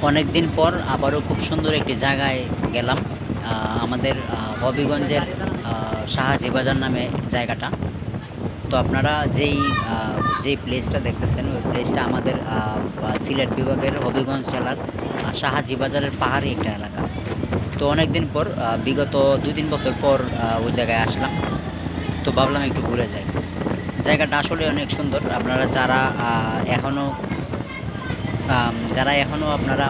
অনেক দিন পর আবারও খুব সুন্দর একটি জায়গায় গেলাম। আমাদের হবিগঞ্জের শাহাজি বাজার নামে জায়গাটা। তো আপনারা যেই প্লেসটা দেখতেছেন ওই প্লেসটা আমাদের সিলেট বিভাগের হবিগঞ্জ জেলার শাহাজি বাজারের পাহাড়ি একটা এলাকা। তো অনেক দিন পর বিগত 2-3 বছর পর ওই জায়গায় আসলাম। তো ভাবলাম একটু ঘুরে যাই। জায়গাটা আসলে অনেক সুন্দর। আপনারা যারা এখনও আপনারা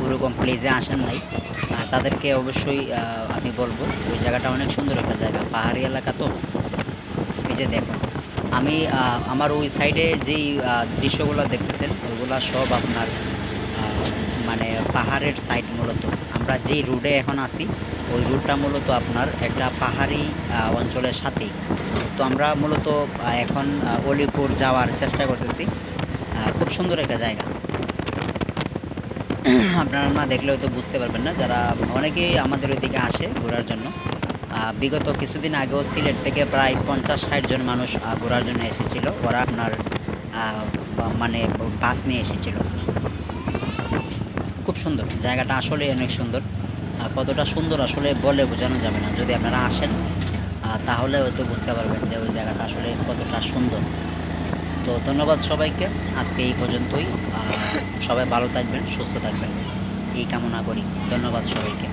ওরকম প্লেসে আসেন নাই, তাদেরকে অবশ্যই আমি বলবো ওই জায়গাটা অনেক সুন্দর একটা জায়গা, পাহাড়ি এলাকা। তো এই যে দেখুন, আমি আমার ওই সাইডে যেই দৃশ্যগুলো দেখতেছেন ওগুলা সব আপনার মানে পাহাড়ের সাইড। মূলত আমরা যেই রুটে এখন আছি ওই রুটটা মূলত আপনার একটা পাহাড়ি অঞ্চলের সাথেই। তো আমরা মূলত এখন অলিপুর যাওয়ার চেষ্টা করতেছি। খুব সুন্দর একটা জায়গা। আপনারা না দেখলে হয়তো বুঝতে পারবেন না, যারা অনেকেই আমাদের ওইদিকে আসে ঘোরার জন্য। বিগত কিছুদিন আগেও সিলেট থেকে প্রায় 50-60 জন মানুষ ঘোরার জন্য এসেছিল। ওরা আপনার মানে বাস নিয়ে এসেছিল। খুব সুন্দর জায়গাটা, আসলে অনেক সুন্দর। কতটা সুন্দর আসলে বলে বোঝানো যাবে না। যদি আপনারা আসেন তাহলে হয়তো বুঝতে পারবেন যে ওই জায়গাটা আসলে কতটা সুন্দর। তো ধন্যবাদ সবাইকে, আজকে এই পর্যন্তই। সবাই ভালো থাকবেন, সুস্থ থাকবেন এই কামনা করি। ধন্যবাদ সবাইকে।